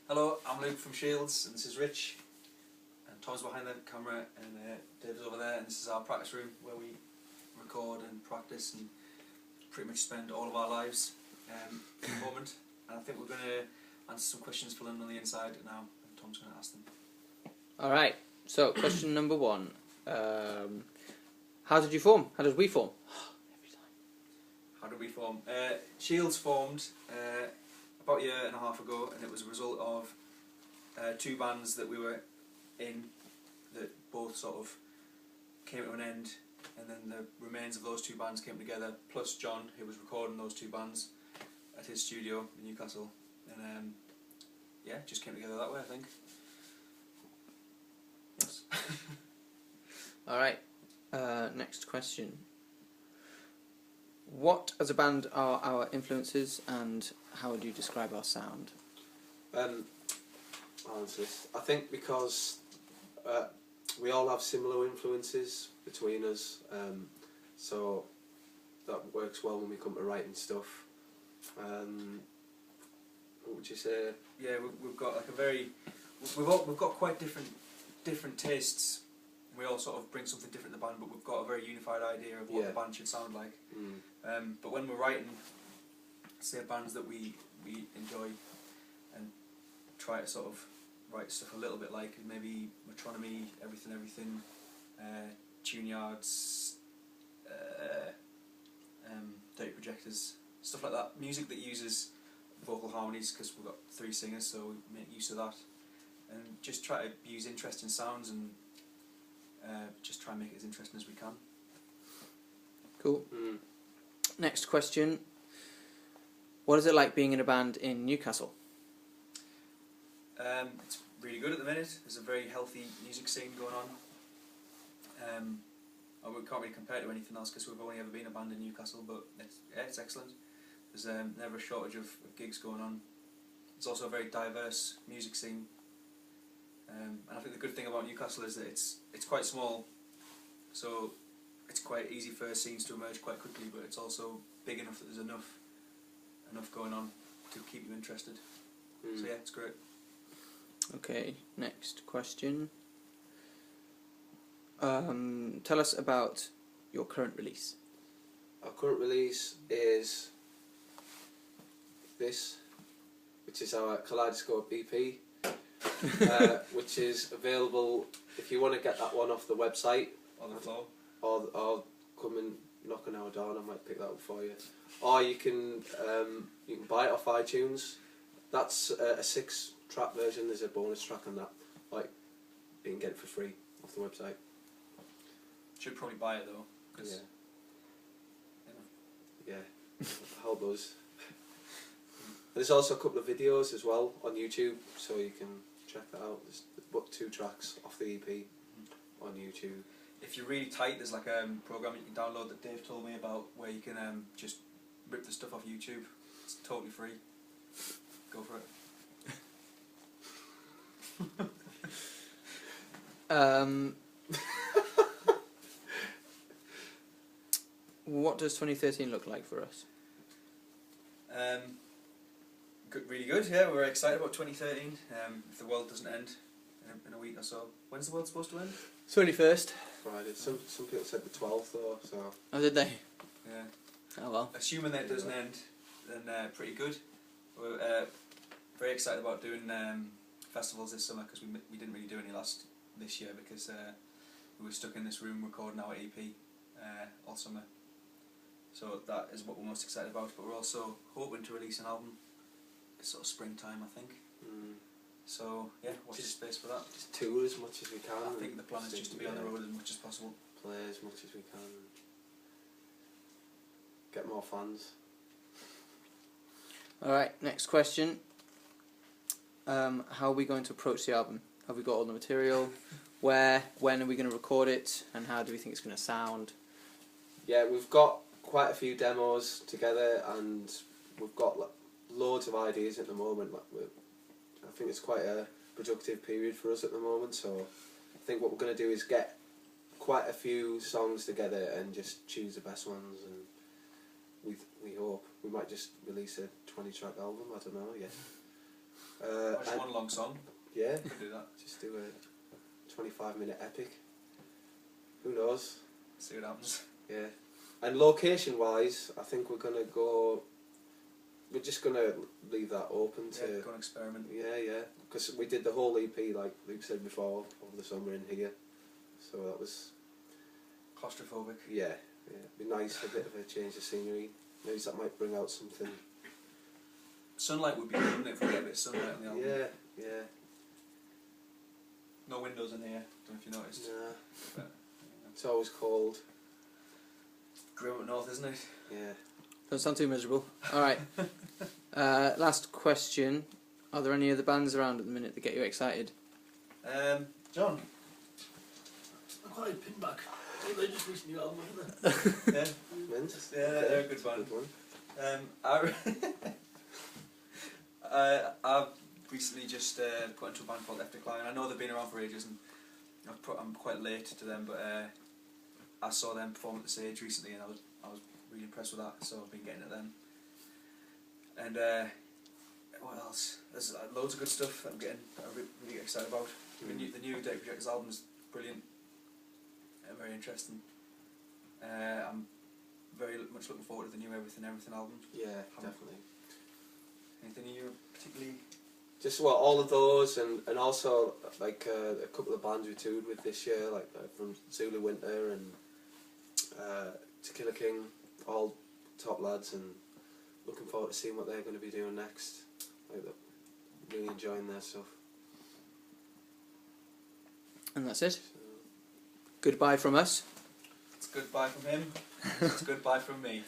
Hello, I'm Luke from Shields, and this is Rich, and Tom's behind the camera, and Dave's over there, and this is our practice room where we record and practice and pretty much spend all of our lives at the moment. And I think we're going to answer some questions for London on the inside now, and Tom's going to ask them. Alright, so question number one. How did you form? How did we form? Every time. How did we form? Shields formed about a year and a half ago, and it was a result of two bands that we were in that both sort of came to an end, and then the remains of those two bands came together, plus John, who was recording those two bands at his studio in Newcastle, and yeah, just came together that way, I think. Yes. Alright, next question. What, as a band, are our influences, and how would you describe our sound? I'll answer this. I think because we all have similar influences between us, so that works well when we come to writing stuff. What would you say? Yeah, we've got like a very, we've got quite different tastes. We all sort of bring something different to the band, but we've got a very unified idea of what the band should sound like. But when we're writing, say, bands that we enjoy and try to sort of write stuff a little bit like, maybe Metronomy, Everything, Tune Yards, Dirty Projectors, stuff like that. Music that uses vocal harmonies, because we've got three singers, so we make use of that. And just try to use interesting sounds and just try and make it as interesting as we can. Cool. Next question. What is it like being in a band in Newcastle? It's really good at the minute. There's a very healthy music scene going on. We can't really compare it to anything else because we've only ever been a band in Newcastle, but it's excellent. There's never a shortage of gigs going on. It's also a very diverse music scene. And I think the good thing about Newcastle is that it's quite small, so it's quite easy for scenes to emerge quite quickly, but it's also big enough that there's enough going on to keep you interested. So yeah, it's great. Okay, next question. Tell us about your current release. Our current release is this, which is our Kaleidoscope EP. Which is available if you want to get that one off the website On the floor. or come and knock on our door and I might pick that up for you. Or you can buy it off iTunes. That's a 6-track version. There's a bonus track on that. Like, you can get it for free off the website. Should probably buy it though, because yeah, help us. There's also a couple of videos as well on YouTube, so you can check that out. There's about 2 tracks off the EP on YouTube. if you're really tight, there's like a program you can download that Dave told me about where you can just rip the stuff off YouTube. It's totally free. Go for it. What does 2013 look like for us? Really good, yeah, we're excited about 2013. If the world doesn't end in a week or so. When's the world supposed to end? 21st. Friday. Some people said the 12th though, so... Oh, did they? Yeah. Oh well. Assuming that it doesn't end, then pretty good. We're very excited about doing festivals this summer, because we didn't really do any this year because we were stuck in this room recording our EP all summer. So that is what we're most excited about, but we're also hoping to release an album sort of springtime, I think. So yeah, watch this space for that. Just tour as much as we can. I think the plan is just to be on the road as much as possible. Play as much as we can. Get more fans. Alright, next question. How are we going to approach the album? Have we got all the material? Where, when are we going to record it? And how do we think it's going to sound? Yeah, we've got quite a few demos together, and we've got like, loads of ideas at the moment. I think it's quite a productive period for us at the moment, so I think what we're going to do is get quite a few songs together and just choose the best ones, and we hope we might just release a 20-track album, I don't know yet. Or just and- one long song. yeah, Could do that. just do a 25-minute epic. Who knows? See what happens. Yeah. And location-wise, I think we're gonna go. We're just gonna leave that open to. Yeah, go and experiment. Yeah. Because we did the whole EP, like Luke said before, over the summer in here. So that was. Claustrophobic. Yeah. It'd be nice, a bit of a change of scenery. Maybe that might bring out something. Sunlight would be good, wouldn't it, if we get a bit of sunlight on the album. Yeah. No windows in here, don't know if you noticed. Nah. But, It's always cold. grim up north, isn't it? Yeah. Don't sound too miserable. All right. Last question. Are there any other bands around at the minute that get you excited? John? I quite like Pinback. They just released a new album, haven't they? Yeah, Mint. they're a good band. Good one. I've recently just got into a band called Left Decline. I know they've been around for ages, and I'm quite late to them, but I saw them perform at the Sage recently, and I was really impressed with that. So I've been getting at them. And what else? There's loads of good stuff that I'm really excited about. The new Dirty Projectors album is brilliant. Very interesting. I'm very much looking forward to the new Everything album. Yeah, definitely. Anything you particularly? Just all of those, and also like a couple of bands we toured with this year, like from Zulu Winter and To Kill a King, all top lads, and looking forward to seeing what they're going to be doing next. Like, really enjoying their stuff. And that's it. So, Goodbye from us. It's goodbye from him. It's goodbye from me.